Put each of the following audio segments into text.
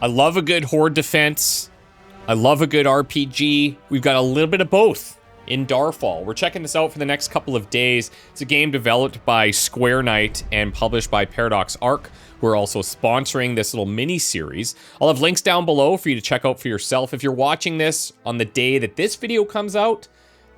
I love a good Horde defense. I love a good RPG. We've got a little bit of both in Darfall. We're checking this out for the next couple of days. It's a game developed by Square Knight and published by Paradox Arc, who are also sponsoring this little mini-series. I'll have links down below for you to check out for yourself. If you're watching this on the day that this video comes out,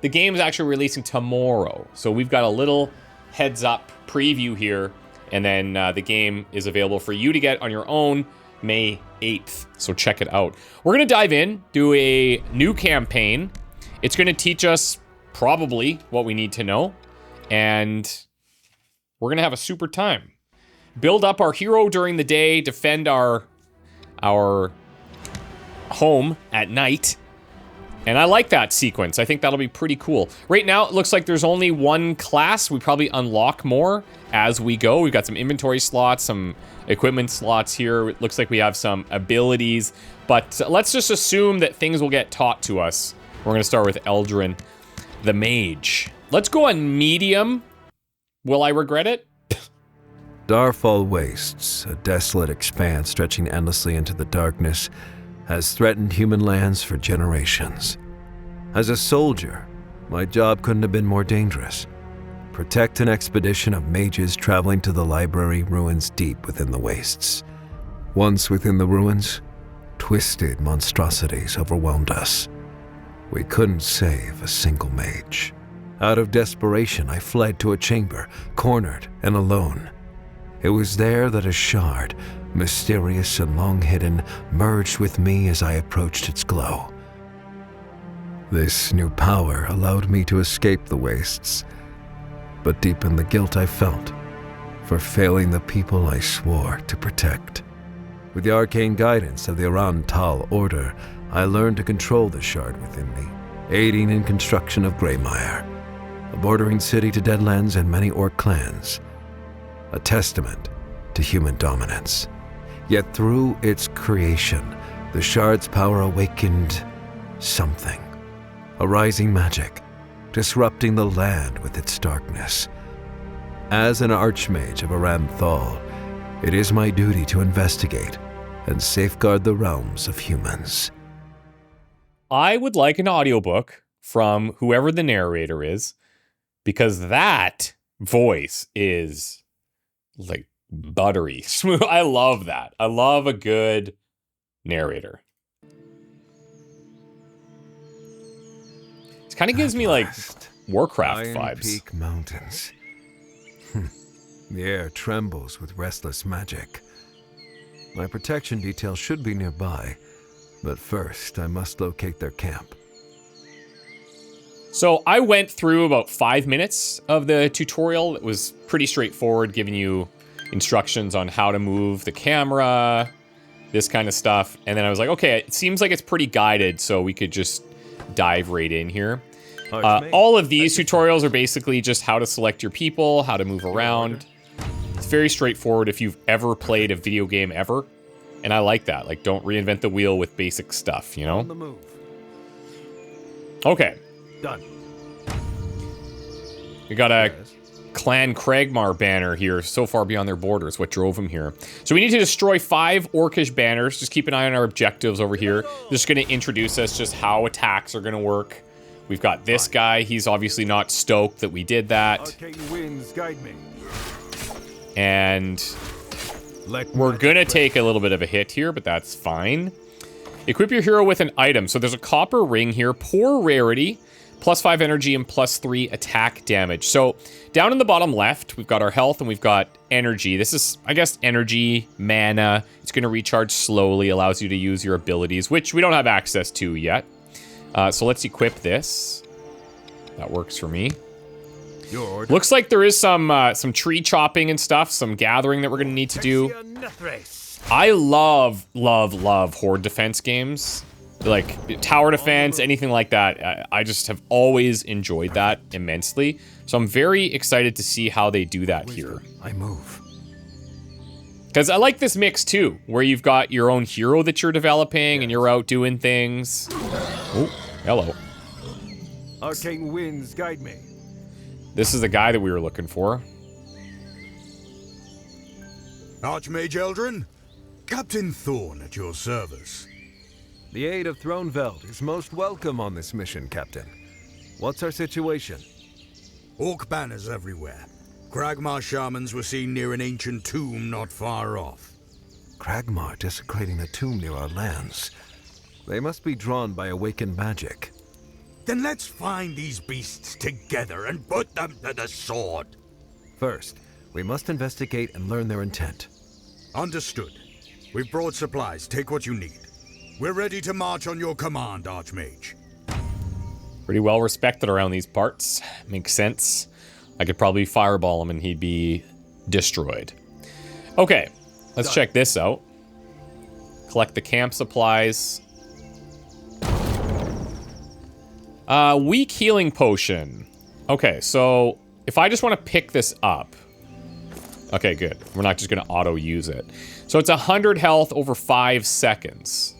the game is actually releasing tomorrow. So we've got a little heads-up preview here, and then the game is available for you to get on your own May 8th. So check it out. We're going to dive in, do a new campaign. It's going to teach us probably what we need to know, and we're going to have a super time. Build up our hero during the day, defend our home at night. And I like that sequence. I think that'll be pretty cool. Right now, it looks like there's only one class. We probably unlock more as we go. We've got some inventory slots, some equipment slots here. It looks like we have some abilities. But let's just assume that things will get taught to us. We're going to start with Eldrin, the mage. Let's go on medium. Will I regret it? Darfall Wastes, a desolate expanse stretching endlessly into the darkness, has threatened human lands for generations. As a soldier, my job couldn't have been more dangerous. Protect an expedition of mages traveling to the library ruins deep within the wastes. Once within the ruins, twisted monstrosities overwhelmed us. We couldn't save a single mage. Out of desperation, I fled to a chamber, cornered and alone. It was there that a shard, mysterious and long hidden, merged with me as I approached its glow. This new power allowed me to escape the wastes, but deepened the guilt I felt for failing the people I swore to protect. With the arcane guidance of the Tal Order, I learned to control the shard within me, aiding in construction of Greymire, a bordering city to Deadlands and many orc clans. A testament to human dominance. Yet through its creation, the shard's power awakened something. A rising magic, disrupting the land with its darkness. As an archmage of Thal, it is my duty to investigate and safeguard the realms of humans. I would like an audiobook from whoever the narrator is, because that voice is like buttery smooth. I love that. I love a good narrator. It kind of gives me like Warcraft vibes. Peak Mountains. The air trembles with restless magic. My protection detail should be nearby, but first I must locate their camp. So I went through about 5 minutes of the tutorial. It was pretty straightforward, giving you instructions on how to move the camera, this kind of stuff. And then I was like, okay, it seems like it's pretty guided, so we could just dive right in here. All of these tutorials are basically just how to select your people, how to move around. It's very straightforward if you've ever played a video game ever. And I like that. Like, don't reinvent the wheel with basic stuff, you know? On the move. Okay. Done. We got a Clan Cragmar banner here, so far beyond their borders. What drove them here? So we need to destroy 5 orcish banners. Just keep an eye on our objectives over here. Just going to introduce us just how attacks are going to work. We've got this guy. He's obviously not stoked that we did that. Arcane winds guide me. And we're going to take a little bit of a hit here, but that's fine. Equip your hero with an item. So there's a copper ring here, poor rarity, +5 energy and +3 attack damage. So down in the bottom left, we've got our health and we've got energy. This is, I guess, energy, mana. It's going to recharge slowly, allows you to use your abilities, which we don't have access to yet. So let's equip this. That works for me. Looks like there is some tree chopping and stuff, some gathering that we're going to need to do. I love Horde defense games. Like tower defense, anything like that. I just have always enjoyed that immensely. So I'm very excited to see how they do that here. I move. Because I like this mix too, where you've got your own hero that you're developing and you're out doing things. Oh, hello. Arcane winds guide me. This is the guy that we were looking for. Archmage Eldrin, Captain Thorn at your service. The aid of Throneveld is most welcome on this mission, Captain. What's our situation? Orc banners everywhere. Kragmar shamans were seen near an ancient tomb not far off. Kragmar desecrating a tomb near our lands. They must be drawn by awakened magic. Then let's find these beasts together and put them to the sword. First, we must investigate and learn their intent. Understood. We've brought supplies. Take what you need. We're ready to march on your command, Archmage. Pretty well respected around these parts. Makes sense. I could probably fireball him and he'd be destroyed. Okay, let's check this out. Collect the camp supplies. Weak healing potion. Okay, so if I just want to pick this up. Okay, good. We're not just going to auto use it. So it's 100 health over 5 seconds.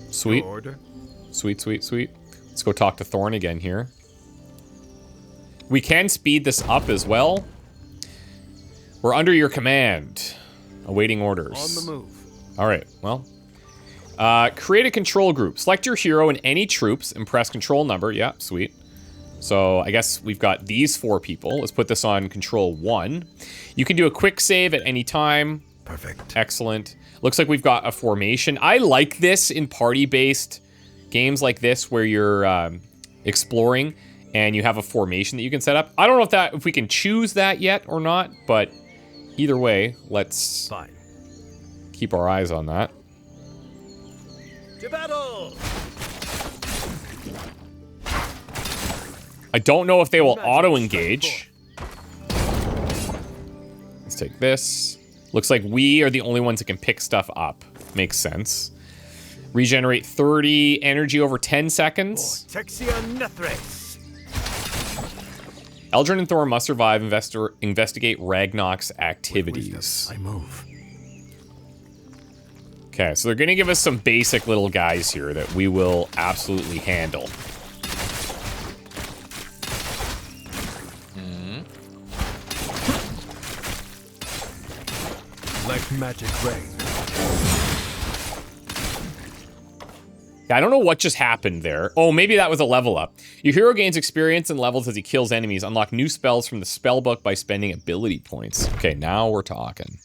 Sweet. Sweet, sweet, sweet. Let's go talk to Thorn again here. We can speed this up as well. We're under your command. Awaiting orders. On the move. All right, well. Create a control group. Select your hero and any troops and press control number. Yeah, sweet. So I guess we've got these 4 people. Let's put this on control 1. You can do a quick save at any time. Perfect. Excellent. Looks like we've got a formation. I like this in party-based games like this where you're exploring and you have a formation that you can set up. I don't know if we can choose that yet or not, but either way, let's keep our eyes on that. To battle! I don't know if they will auto-engage. Let's take this. Looks like we are the only ones that can pick stuff up. Makes sense. Regenerate 30 energy over 10 seconds. Eldrin and Thor must survive, investigate Ragnarok's activities. I move. Okay, so they're going to give us some basic little guys here that we will absolutely handle. Like magic rain. I don't know what just happened there. Oh, maybe that was a level up. Your hero gains experience and levels as he kills enemies. Unlock new spells from the spellbook by spending ability points. Okay, now we're talking.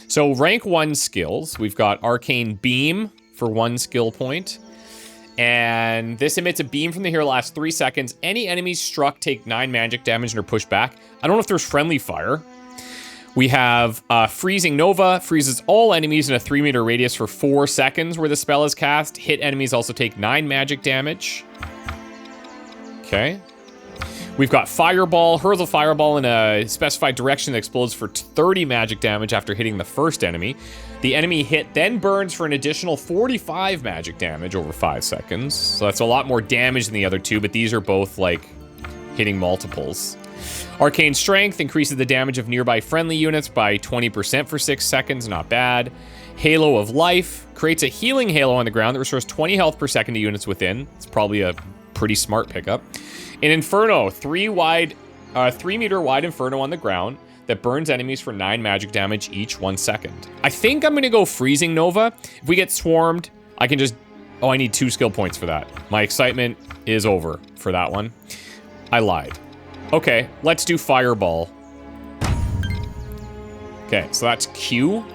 So rank 1 skills. We've got Arcane Beam for 1 skill point. And this emits a beam from the hero, lasts 3 seconds. Any enemies struck take 9 magic damage and are pushed back. I don't know if there's friendly fire. We have Freezing Nova, freezes all enemies in a 3-meter radius for 4 seconds where the spell is cast. Hit enemies also take 9 magic damage. Okay. We've got Fireball, hurls a fireball in a specified direction that explodes for 30 magic damage after hitting the first enemy. The enemy hit then burns for an additional 45 magic damage over 5 seconds. So that's a lot more damage than the other two, but these are both like hitting multiples. Arcane Strength increases the damage of nearby friendly units by 20% for 6 seconds, not bad. Halo of Life creates a healing halo on the ground that restores 20 health per second to units within. It's probably a pretty smart pickup. An Inferno, 3-meter wide Inferno on the ground that burns enemies for 9 magic damage each 1 second. I think I'm gonna go Freezing Nova. If we get swarmed, I can just, oh, I need 2 skill points for that. My excitement is over for that one. I lied. Okay, let's do Fireball. Okay, so that's Q.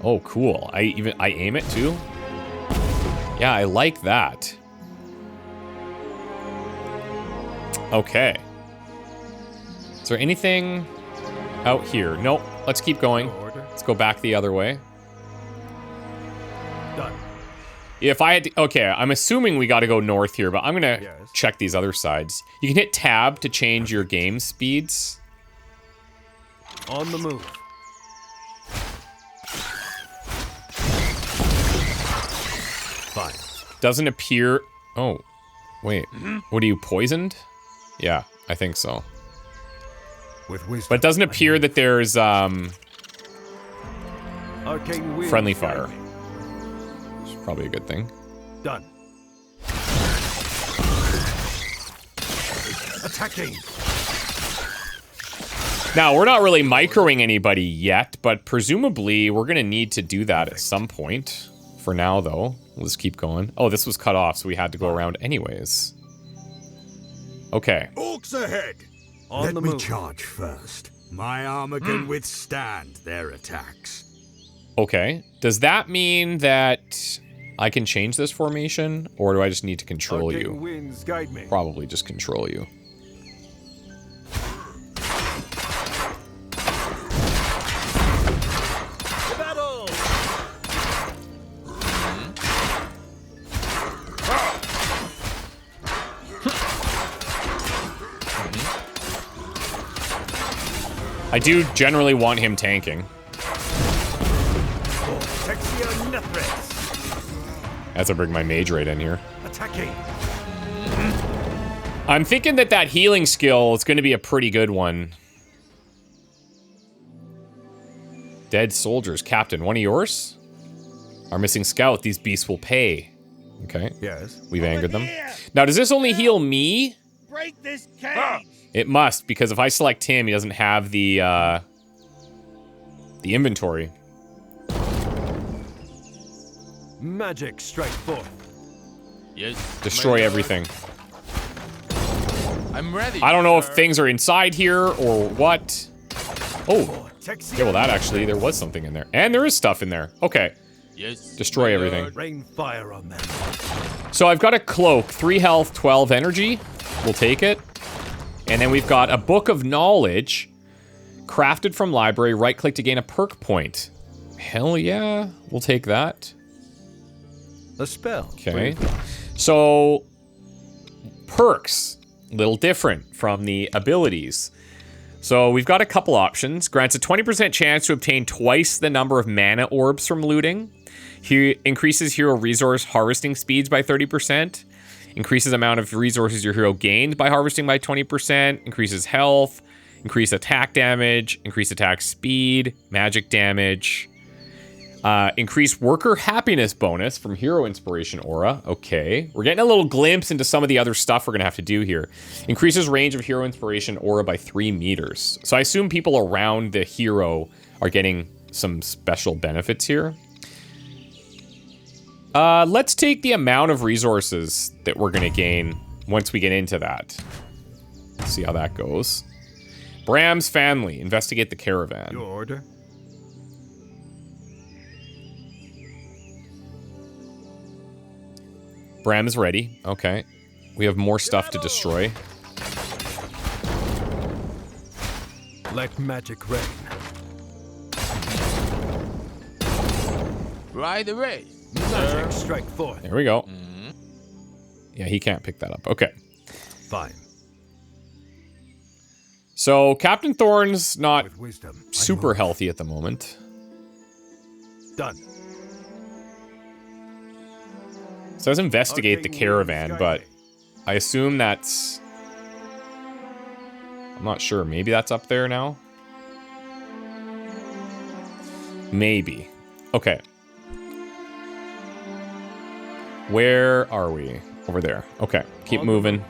Oh, cool. I aim it too? Yeah, I like that. Okay. Is there anything out here? Nope. Let's keep going. Let's go back the other way. Done. If I had to, okay, I'm assuming we got to go north here, but I'm going to check these other sides. You can hit tab to change your game speeds. On the move. Fine. Doesn't appear. Oh, wait. What are you, poisoned? Yeah, I think so. With wisdom, but it doesn't appear that there's Arcane friendly fire. Which is probably a good thing. Done. Attacking. Now, we're not really microing anybody yet, but presumably we're going to need to do that at some point. For now, though, let's keep going. Oh, this was cut off, so we had to go around anyways. Okay. Orcs ahead! Let me charge first. My armor can withstand their attacks. Okay. Does that mean that I can change this formation, or do I just need to control you? Winds guide me. Probably just control you. I do generally want him tanking. As I bring my mage right in here. Attacking. I'm thinking that that healing skill is going to be a pretty good one. Dead soldiers. Captain, one of yours? Our missing scout. These beasts will pay. Okay. Yes. We've angered them. Now, does this only heal me? Break this cage! It must, because if I select him, he doesn't have the inventory. Magic strike forth. Yes. Destroy everything. I'm ready. I don't know if things are inside here or what. Oh. Yeah, well, that actually, there was something in there. And there is stuff in there. Okay. Yes. Destroy everything. Rain fire on them. So I've got a cloak, 3 health, 12 energy. We'll take it. And then we've got a book of knowledge, crafted from library, right-click to gain a perk point. Hell yeah, we'll take that. A spell. Okay. So, perks, a little different from the abilities. So we've got a couple options. Grants a 20% chance to obtain twice the number of mana orbs from looting. Increases hero resource harvesting speeds by 30%. Increases amount of resources your hero gains by harvesting by 20%. Increases health. Increase attack damage. Increase attack speed. Magic damage. Increase worker happiness bonus from hero inspiration aura. Okay. We're getting a little glimpse into some of the other stuff we're going to have to do here. Increases range of hero inspiration aura by 3 meters. So I assume people around the hero are getting some special benefits here. Let's take the amount of resources that we're going to gain once we get into that. Let's see how that goes. Bram's family. Investigate the caravan. Your order. Bram is ready. Okay. We have more stuff to destroy. Let magic rain. Right away. Magic strike forth. There we go. Yeah, he can't pick that up. Okay. Fine. So Captain Thorne's not With wisdom. I super move. healthy at the moment. Done. Says investigate the caravan, but I assume that's... I'm not sure. Maybe that's up there now? Maybe. Okay. Where are we? Over there. Okay. Keep moving.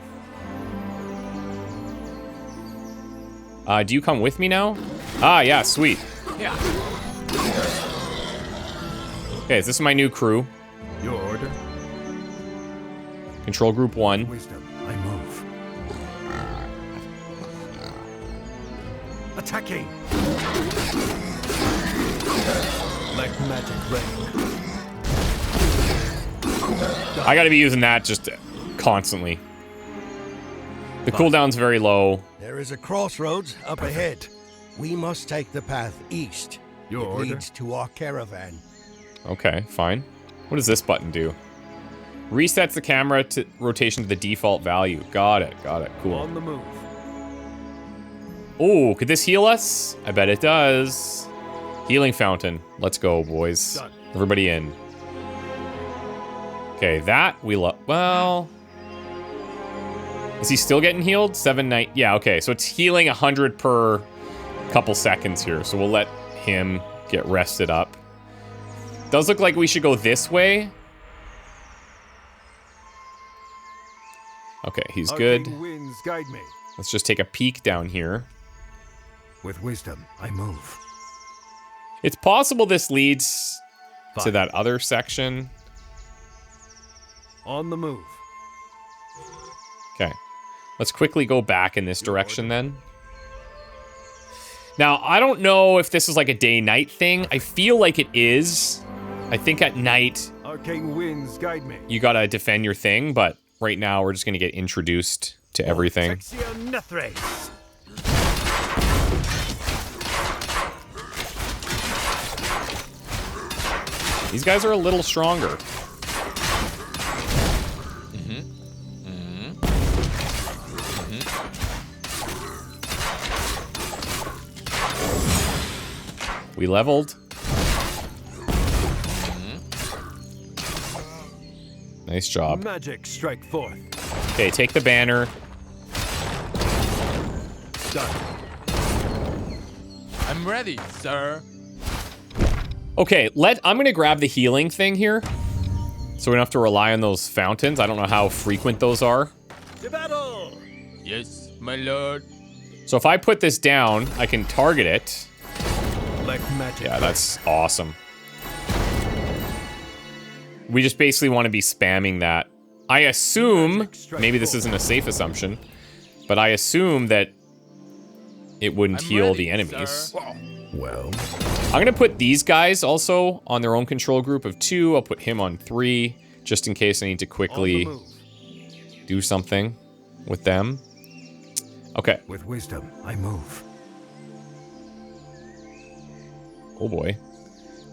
Do you come with me now? Ah, yeah, sweet. Yeah. Okay, this is my new crew. Your order. Control group 1. Wisdom. I move. Attacking. Let magic rain. I gotta be using that just constantly. The cooldown's very low. There is a crossroads up ahead. We must take the path east. Your it order. leads to our caravan. Okay, fine. What does this button do? Resets the camera to rotation to the default value. Got it, cool. On the move. Oh, could this heal us? I bet it does. Healing fountain. Let's go, boys. Done. Everybody in. Okay, that we love. Well, is he still getting healed? 7 night. Yeah, okay. So it's healing 100 per couple seconds here. So we'll let him get rested up. Does look like we should go this way. Okay, he's good. Arcane winds guide me. Let's just take a peek down here. With wisdom, I move. It's possible this leads to Fine. that other section. On the move. Okay. Let's quickly go back in this direction then. Now, I don't know if this is like a day-night thing. I feel like it is. I think at night, Arcane winds guide me. you gotta defend your thing, but right now we're just gonna get introduced to everything. These guys are a little stronger. We leveled. Nice job. Magic strike forth. Okay, take the banner. Done. I'm ready, sir. Okay, I'm gonna grab the healing thing here. So we don't have to rely on those fountains. I don't know how frequent those are. To battle! Yes, my lord. So if I put this down, I can target it. Like magic. Yeah, that's awesome. We just basically want to be spamming that. I assume, maybe this isn't a safe assumption, but I assume that it wouldn't I'm heal ready, the enemies. sir. Well, I'm gonna put these guys also on their own control group of 2. I'll put him on 3, just in case I need to on the quickly move. do something with them. Okay. With wisdom, I move. Oh boy.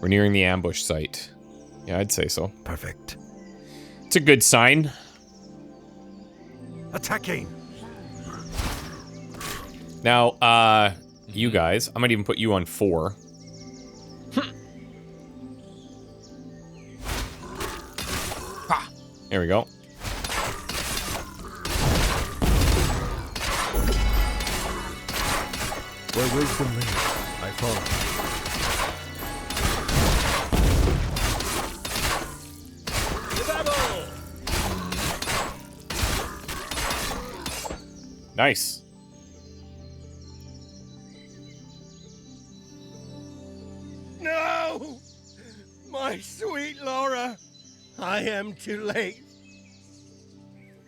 We're nearing the ambush site. Yeah, I'd say so. Perfect. It's a good sign. Attacking. Now, you guys, I might even put you on 4. There we go. Where wisdom leads, I follow. Nice. No! My sweet Laura! I am too late.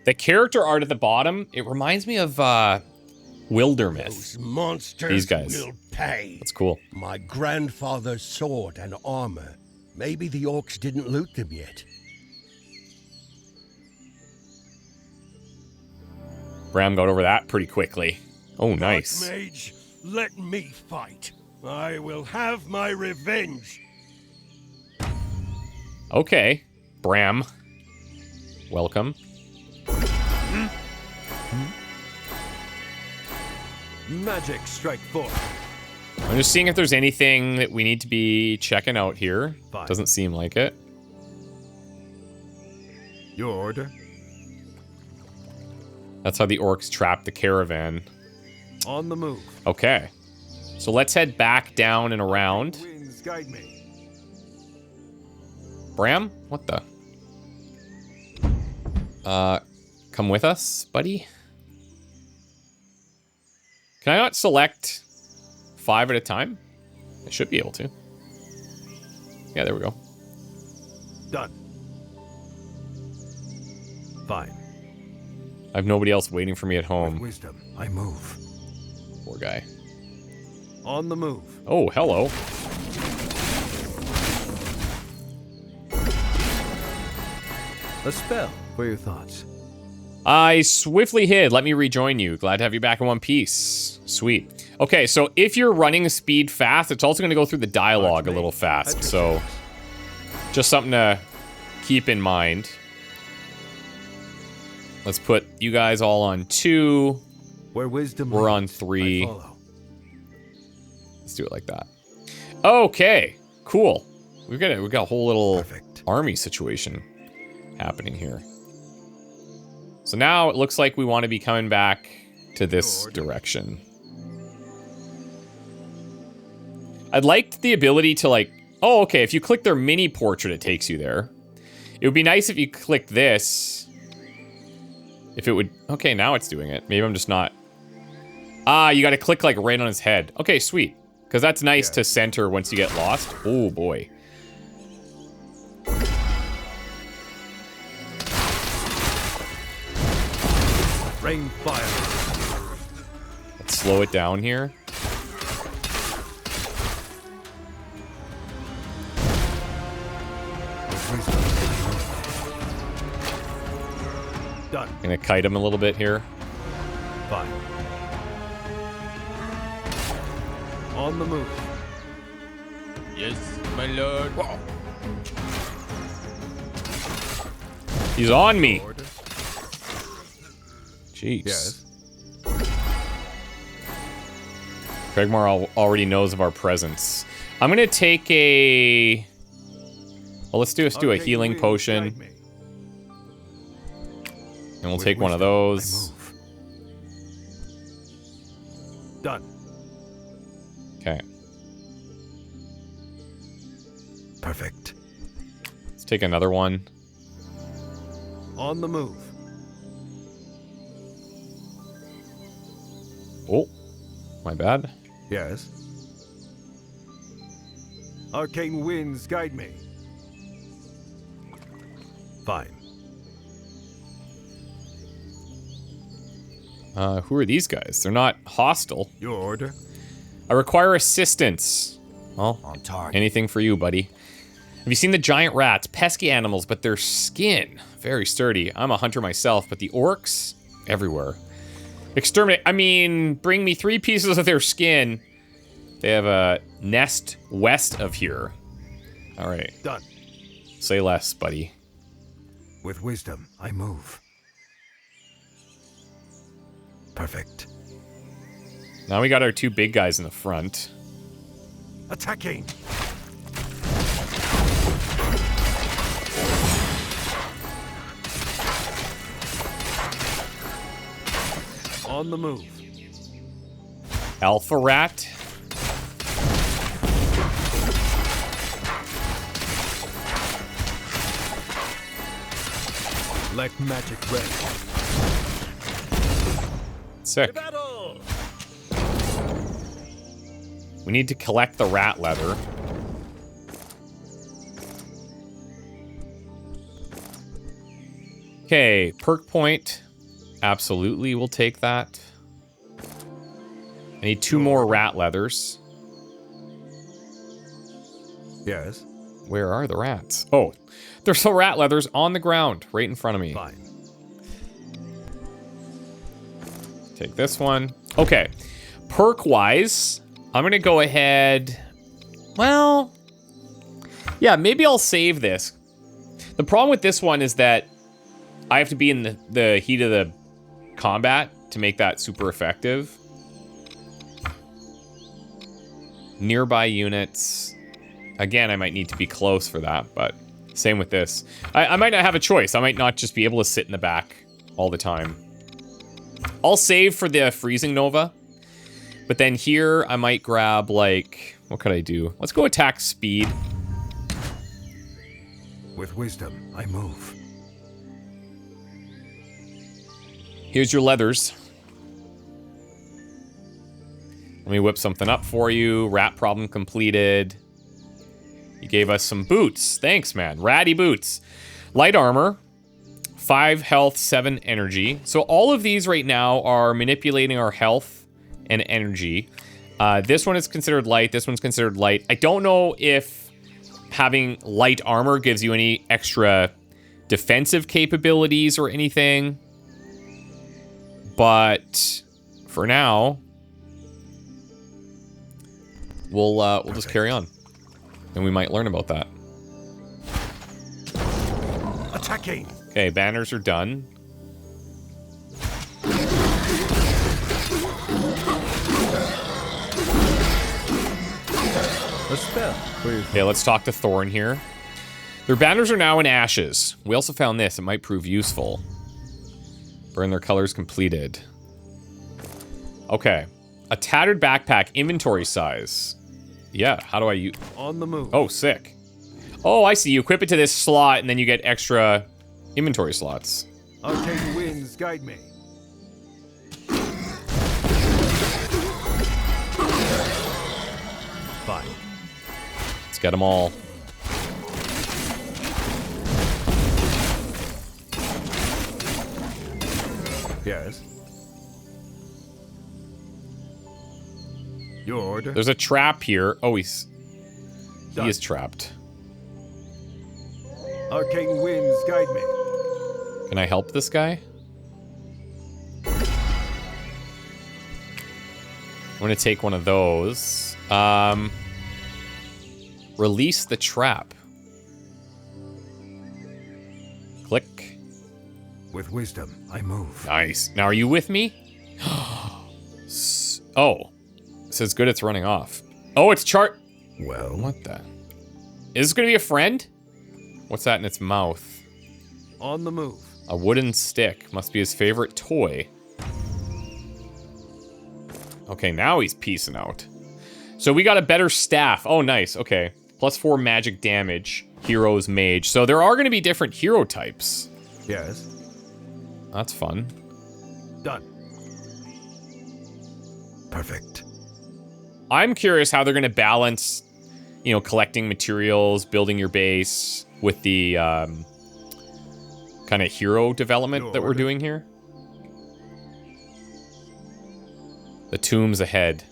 The character art at the bottom, it reminds me of Wildermyth. Those monsters These guys. will pay. That's cool. My grandfather's sword and armor. Maybe the orcs didn't loot them yet. Bram got over that pretty quickly. Oh, nice. Mage, let me fight. I will have my revenge. Okay, Bram. Welcome. Magic strike forth. I'm just seeing if there's anything that we need to be checking out here. Fine. Doesn't seem like it. Your order. That's how the orcs trapped the caravan. On the move. Okay. So let's head back down and around. Winds guide me. Bram? What the? Come with us, buddy? Can I not select 5 at a time? I should be able to. Yeah, there we go. Done. Fine. I have nobody else waiting for me at With home. wisdom, I move. Poor guy. On the move. Oh, hello. A spell. What are your thoughts? I swiftly hid. Let me rejoin you. Glad to have you back in one piece. Sweet. Okay, so if you're running speed fast, it's also going to go through the dialogue a little fast. So just something to keep in mind. Let's put you guys all on 2. Where wisdom We're on leads, 3. I follow. Let's do it like that. Okay, cool. We've got a whole little Perfect. army situation happening here. So now it looks like we want to be coming back to this direction. I'd like the ability to like, oh, okay, if you click their mini portrait, it takes you there. It would be nice if you click this. If it would, okay, now it's doing it. Maybe I'm just not Ah, you got to click like right on his head. Okay, sweet. Because that's nice to center once you get lost. Oh boy. Rain fire. Let's slow it down here. Done. Gonna kite him a little bit here. Fine. On the move. Yes, my lord. He's on me. Order. Jeez. Yes. Craigmore already knows of our presence. I'm gonna take a... Well, let's do a healing potion. And we'll take one of those. Done. Okay. Perfect. Let's take another one. On the move. Oh, my bad. Yes. Arcane winds guide me. Fine. Who are these guys? They're not hostile. Your order. I require assistance. Well, On target. anything for you, buddy. Have you seen the giant rats? Pesky animals, but their skin, very sturdy. I'm a hunter myself, but the orcs, everywhere. Exterminate, I mean, bring me 3 pieces of their skin. They have a nest west of here. All right. Done. Say less, buddy. With wisdom, I move. Perfect. Now we got our 2 big guys in the front. Attacking. On the move. Alpha rat. Let magic rest. Sick. We need to collect the rat leather. Okay, perk point. Absolutely, we'll take that. I need 2 more rat leathers. Yes. Where are the rats? Oh, there's some rat leathers on the ground right in front of me. Fine. Take this one. Okay, perk-wise, I'm gonna go ahead... Well... Yeah, maybe I'll save this. The problem with this one is that I have to be in the heat of the combat to make that super effective. Nearby units. Again, I might need to be close for that, but same with this. I might not have a choice. I might not just be able to sit in the back all the time. I'll save for the freezing nova. But then here, I might grab, like... What could I do? Let's go attack speed. With wisdom, I move. Here's your leathers. Let me whip something up for you. Rat problem completed. You gave us some boots. Thanks, man. Ratty boots. Light armor. 5 health, 7 energy. So all of these right now are manipulating our health and energy. This one is considered light. This one's considered light. I don't know if having light armor gives you any extra defensive capabilities or anything. But for now, we'll just carry on, and we might learn about that. Attacking. Okay, banners are done. A spell. Okay, let's talk to Thorn here. Their banners are now in ashes. We also found this. It might prove useful. Burn their colors completed. Okay. A tattered backpack, inventory size. Yeah, how do I use... On the move. Oh, sick. Oh, I see. You equip it to this slot, and then you get extra inventory slots. Arcane winds guide me. get them all. Yes. Your order? There's a trap here. Oh, he Done. is trapped. Arcane winds guide me. Can I help this guy? I'm gonna take one of those. Release the trap. Click. With wisdom, I move. Nice. Now, are you with me? Oh. It says good, it's running off. Oh, it's chart. Well, What the? Is this gonna be a friend? What's that in its mouth? on the move. A wooden stick. Must be his favorite toy. Okay, now he's peacing out. So we got a better staff. Oh, nice. Okay. +4 magic damage. Heroes, mage. So there are going to be different hero types. Yes. That's fun. Done. Perfect. I'm curious how they're going to balance, you know, collecting materials, building your base with the kind of hero development that we're doing here. The tombs ahead.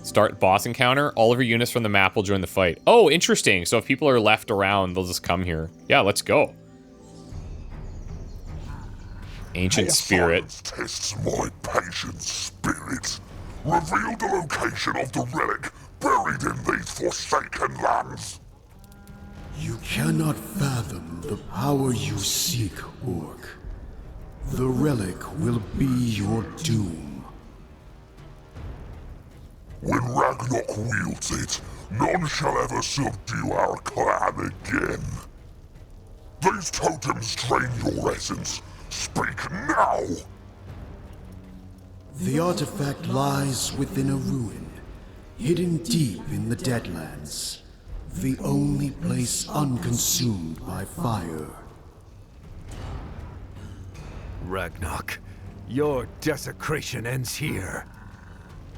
Start boss encounter. All of your units from the map will join the fight. Oh, interesting. So if people are left around, they'll just come here. Yeah, let's go. Ancient spirit. Tests my patient spirit. Reveal the location of the relic buried in these forsaken lands. You cannot fathom the power you seek, Orc. The relic will be your doom. When Ragnarok wields it, none shall ever subdue our clan again. These totems drain your essence. Speak now! The artifact lies within a ruin, hidden deep in the Deadlands. The only place unconsumed by fire. Ragnarok, your desecration ends here.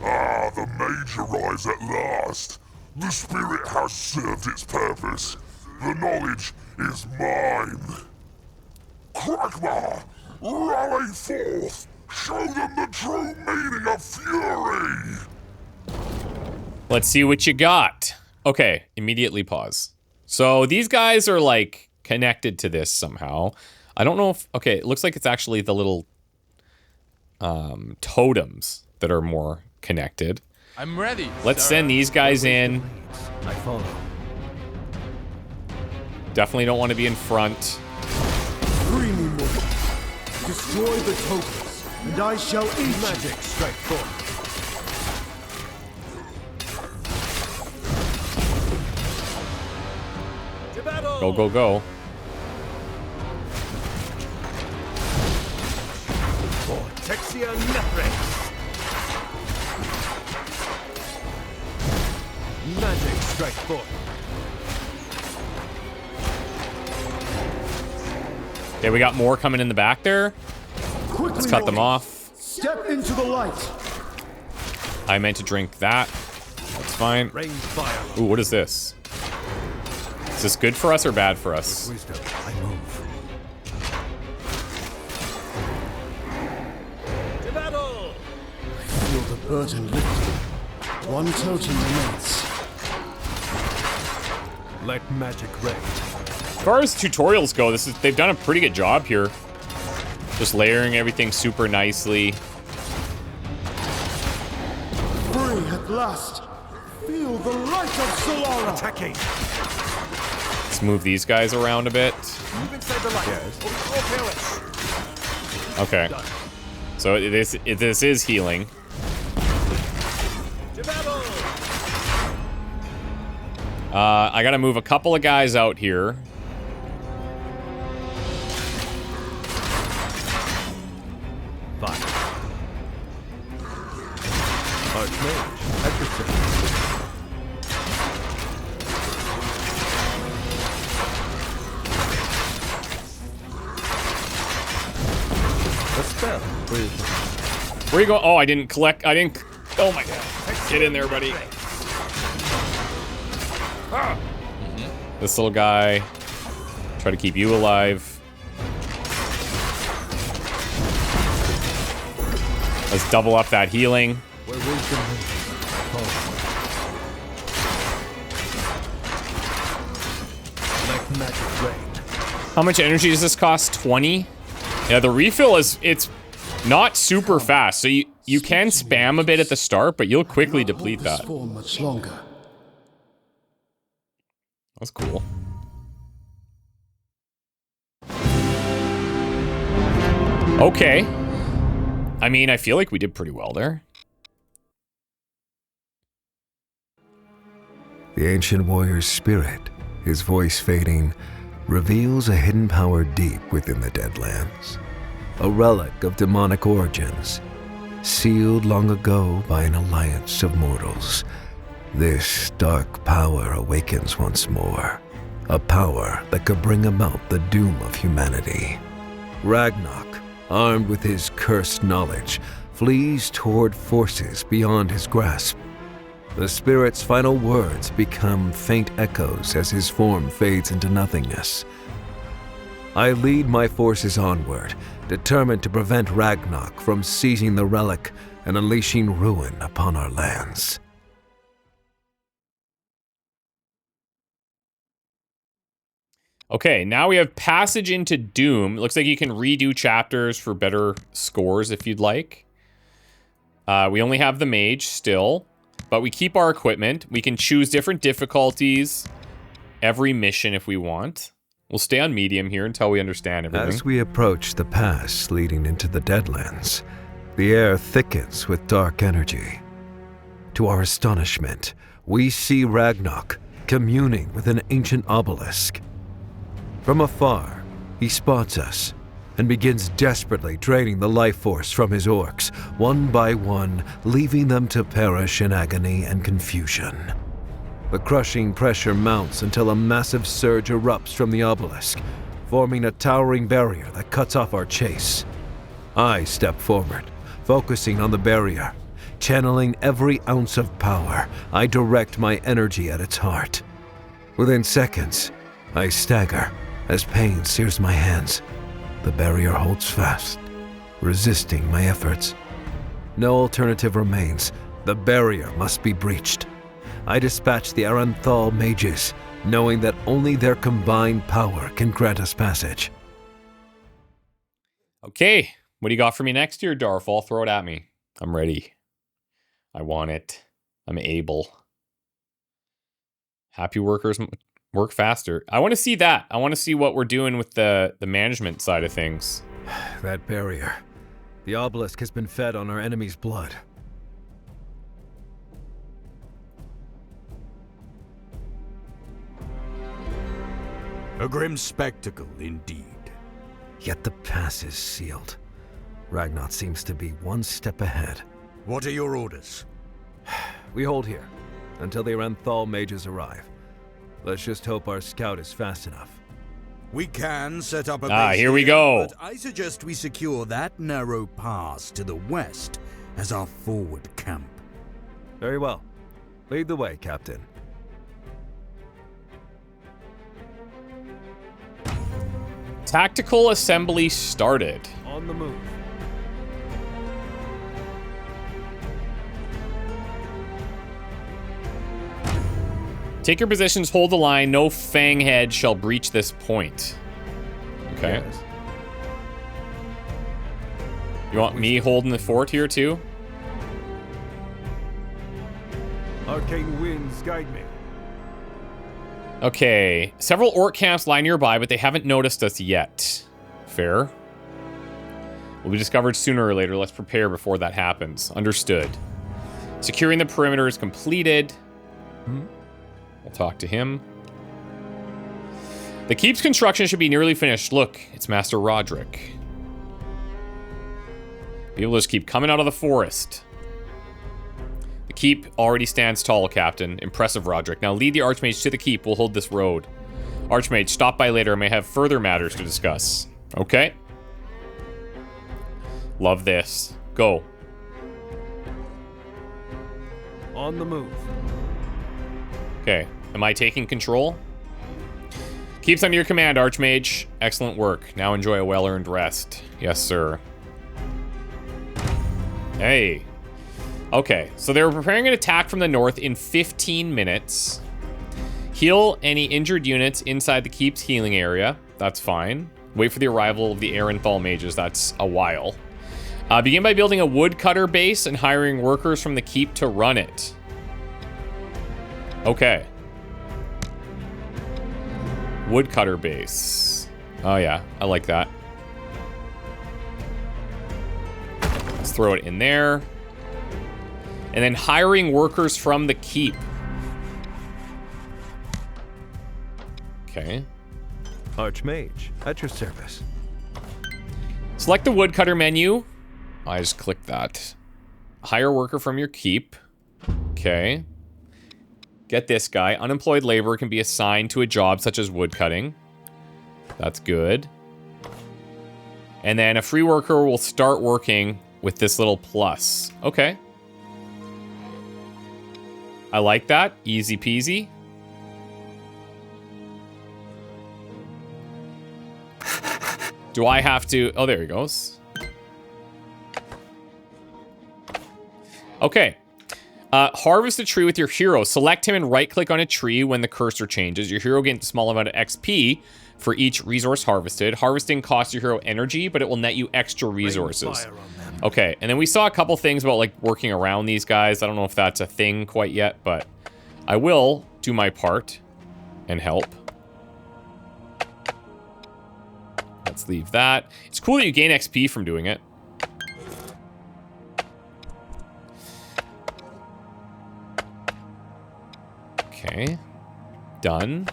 Ah, the mage arrives at last. The spirit has served its purpose. The knowledge is mine. Kragma, rally forth! Show them the true meaning of fury! Let's see what you got. Okay, immediately pause. So these guys are like connected to this somehow. I don't know if, okay, it looks like it's actually the little totems that are more connected. I'm ready. Let's send these guys in. I follow. Definitely don't want to be in front. Free me, mortal. Destroy the tokens, and I shall eat Magic strike forth. Go, go, go. Vortexia Nephrex. Magic strike forth. Okay, we got more coming in the back there. Quickly, Let's cut them off. Step into the light. I meant to drink that. That's fine. Rain fire. Ooh, what is this? Is this good for us or bad for us? Wisdom, I move. To battle! I feel the burden lifted. One totem remains. Let magic reign. As far as tutorials go, they've done a pretty good job here. Just layering everything super nicely. Free at last. Feel the light of Solara. Attacking. Let's move these guys around a bit. Move inside the light. Yes. Okay. So this is healing. To battle! I gotta move a couple of guys out here. Fine. Archmage, exorcism. A spell, please. Where you go? Oh, I didn't collect. Oh my god. Get in there, buddy. This little guy. Try to keep you alive. Let's double up that healing. Where wisdom like magic rain. How much energy does this cost? 20? Yeah, the refill it's not super fast, so you can spam a bit at the start, but you'll quickly deplete that. For much longer. That's cool. Okay. I mean, I feel like we did pretty well there. The ancient warrior's spirit, his voice fading, reveals a hidden power deep within the Deadlands. A relic of demonic origins, sealed long ago by an alliance of mortals. This dark power awakens once more, a power that could bring about the doom of humanity. Ragnarok, armed with his cursed knowledge, flees toward forces beyond his grasp. The spirit's final words become faint echoes as his form fades into nothingness. I lead my forces onward, determined to prevent Ragnarok from seizing the relic and unleashing ruin upon our lands. Okay, now we have Passage into Doom. It looks like you can redo chapters for better scores if you'd like. We only have the mage still, but we keep our equipment. We can choose different difficulties every mission if we want. We'll stay on medium here until we understand everything. As we approach the pass leading into the Deadlands, the air thickens with dark energy. To our astonishment, we see Ragnarok communing with an ancient obelisk. From afar, he spots us and begins desperately draining the life force from his orcs, one by one, leaving them to perish in agony and confusion. The crushing pressure mounts until a massive surge erupts from the obelisk, forming a towering barrier that cuts off our chase. I step forward, focusing on the barrier. Channeling every ounce of power, I direct my energy at its heart. Within seconds, I stagger as pain sears my hands. The barrier holds fast, resisting my efforts. No alternative remains. The barrier must be breached. I dispatch the Aranthal mages, knowing that only their combined power can grant us passage. Okay, what do you got for me next here, Darfall? Throw it at me. I'm ready. I want it. I'm able. Happy workers work faster. I want to see that. I want to see what we're doing with the management side of things. That barrier. The obelisk has been fed on our enemy's blood. A grim spectacle, indeed. Yet the pass is sealed. Ragnarok seems to be one step ahead. What are your orders? We hold here until the Aranthal mages arrive. Let's just hope our scout is fast enough. We can set up a base here we go. But I suggest we secure that narrow pass to the west as our forward camp. Very well. Lead the way, Captain. Tactical assembly started. On the move. Take your positions, hold the line. No fanghead shall breach this point. Okay. Yes. You want me holding the fort here too? Arcane winds guide me. Okay. Several orc camps lie nearby, but they haven't noticed us yet. Fair. Will be discovered sooner or later. Let's prepare before that happens. Understood. Securing the perimeter is completed. We'll talk to him. The keep's construction should be nearly finished. Look, it's Master Roderick. People just keep coming out of the forest. The keep already stands tall, Captain. Impressive, Roderick. Now lead the Archmage to the keep. We'll hold this road. Archmage, stop by later. I may have further matters to discuss. Okay. Love this. Go. On the move. Okay. Am I taking control? Keeps under your command, Archmage. Excellent work. Now enjoy a well-earned rest. Yes, sir. Hey. Okay, so they were preparing an attack from the north in 15 minutes. Heal any injured units inside the keep's healing area. That's fine. Wait for the arrival of the Aerenthal mages. That's a while. Begin by building a woodcutter base and hiring workers from the keep to run it. Okay. Woodcutter base. Oh yeah, I like that. Let's throw it in there. And then hiring workers from the keep. Okay. Archmage, at your service. Select the woodcutter menu. I just clicked that. Hire worker from your keep. Okay. Get this guy. Unemployed labor can be assigned to a job such as woodcutting. That's good. And then a free worker will start working with this little plus. Okay. I like that. Easy peasy. Do I have to... Oh, there he goes. Okay. Harvest a tree with your hero. Select him and right-click on a tree when the cursor changes. Your hero gains a small amount of XP for each resource harvested. Harvesting costs your hero energy, but it will net you extra resources. Okay, and then we saw a couple things about, like, working around these guys. I don't know if that's a thing quite yet, but I will do my part and help. Let's leave that. It's cool that you gain XP from doing it. Okay. Done.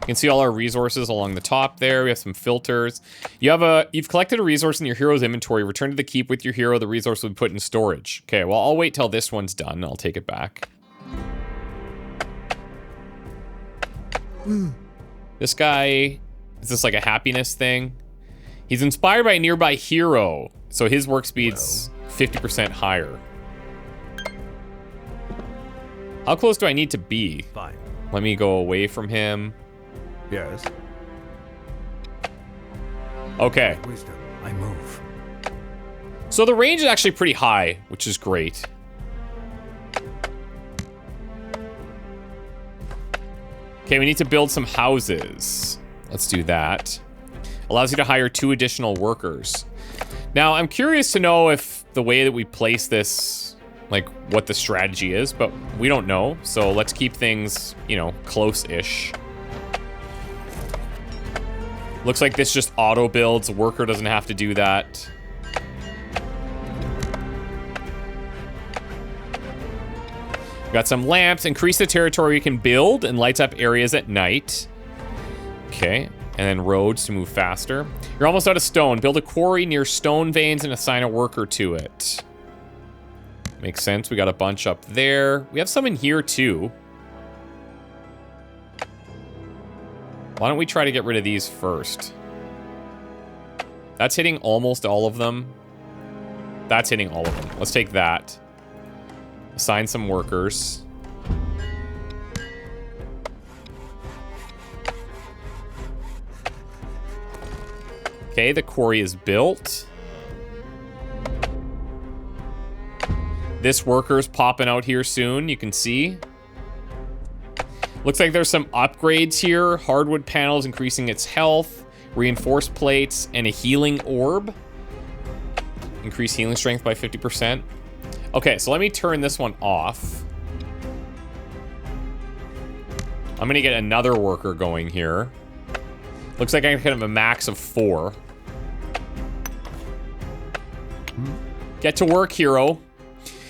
You can see all our resources along the top there. We have some filters. You've collected a resource in your hero's inventory. Return to the keep with your hero. The resource will be put in storage. Okay, well, I'll wait till this one's done. I'll take it back. This guy... Is this like a happiness thing? He's inspired by a nearby hero, so his work speed's 50% higher. How close do I need to be? Fine. Let me go away from him. Yes. Okay. Wisdom, I move. So the range is actually pretty high, which is great. Okay, we need to build some houses. Let's do that. Allows you to hire 2 additional workers. Now, I'm curious to know if the way that we place this, like, what the strategy is, but we don't know. So let's keep things, you know, close-ish. Looks like this just auto-builds. The worker doesn't have to do that. Got some lamps. Increase the territory you can build and lights up areas at night. Okay, and then roads to move faster. You're almost out of stone. Build a quarry near stone veins and assign a worker to it. Makes sense. We got a bunch up there. We have some in here too. Why don't we try to get rid of these first? That's hitting almost all of them. That's hitting all of them. Let's take that. Assign some workers. Okay, the quarry is built. This worker's popping out here soon, you can see. Looks like there's some upgrades here. Hardwood panels increasing its health. Reinforced plates and a healing orb. Increase healing strength by 50%. Okay, so let me turn this one off. I'm gonna get another worker going here. Looks like I can have a max of 4. Get to work, hero.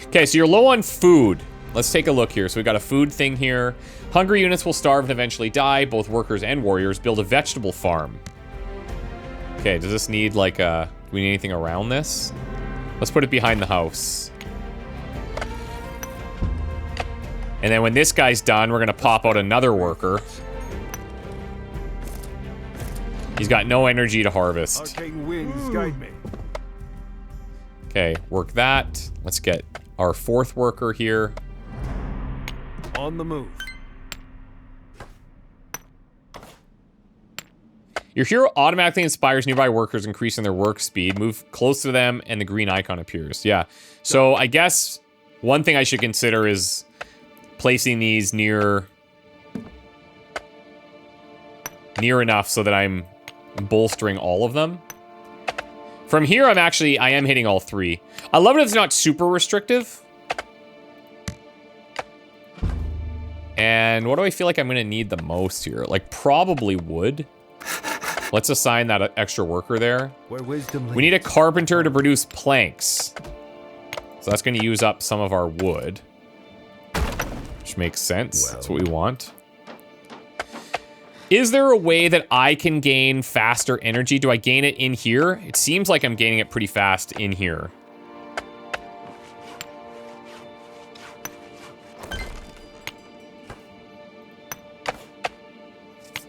Okay, so you're low on food. Let's take a look here. So we got a food thing here. Hungry units will starve and eventually die. Both workers and warriors. Build a vegetable farm. Okay, does this need like a... Do we need anything around this? Let's put it behind the house. And then when this guy's done, we're gonna pop out another worker. He's got no energy to harvest. Arcane winds guide me. Okay, work that. Let's get our 4th worker here. On the move. Your hero automatically inspires nearby workers, increasing their work speed. Move close to them, and the green icon appears. Yeah. So I guess one thing I should consider is placing these near enough so that I'm bolstering all of them. From here, I am hitting all 3. I love it if it's not super restrictive. And what do I feel like I'm going to need the most here? Like, probably wood. Let's assign that extra worker there. Where wisdom We need a carpenter to produce planks. So that's going to use up some of our wood. Which makes sense. That's what we want. Is there a way that I can gain faster energy? Do I gain it in here? It seems like I'm gaining it pretty fast in here.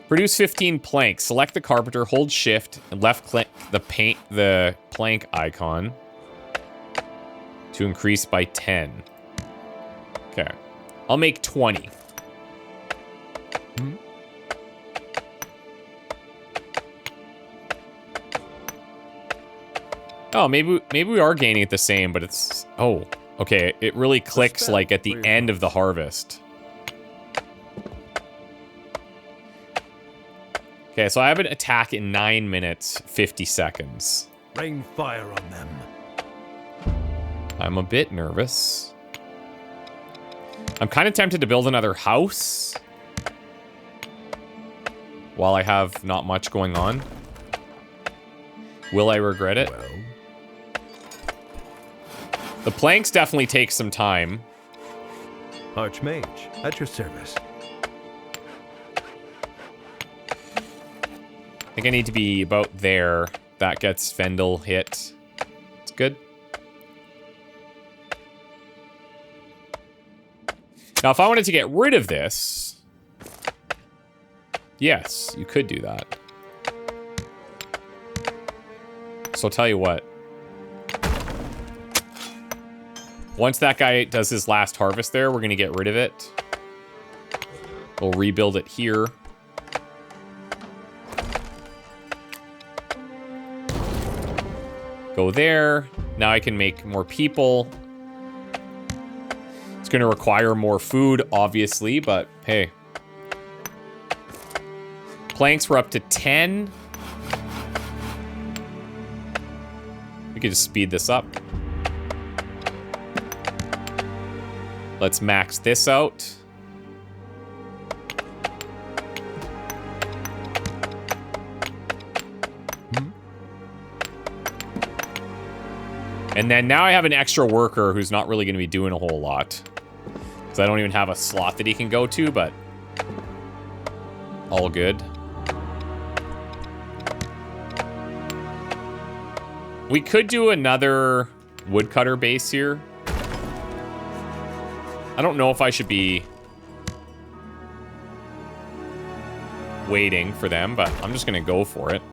Produce 15 planks. Select the carpenter, hold shift, and left click the plank icon to increase by 10. Okay. I'll make 20. Oh, maybe we are gaining it the same, but it's... Oh, okay. It really clicks like at the end of the harvest. Okay, so I have an attack in 9 minutes, 50 seconds. Rain fire on them. I'm a bit nervous. I'm kind of tempted to build another house while I have not much going on. Will I regret it? Well. The planks definitely take some time. Archmage, at your service. I think I need to be about there. That gets Vendel hit. It's good. Now, if I wanted to get rid of this... Yes, you could do that. So I'll tell you what. Once that guy does his last harvest there, we're going to get rid of it. We'll rebuild it here. Go there. Now I can make more people. It's going to require more food, obviously, but hey. Planks were up to 10. We could just speed this up. Let's max this out. And then now I have an extra worker who's not really going to be doing a whole lot. Because I don't even have a slot that he can go to, but all good. We could do another woodcutter base here. I don't know if I should be waiting for them, but I'm just going to go for it.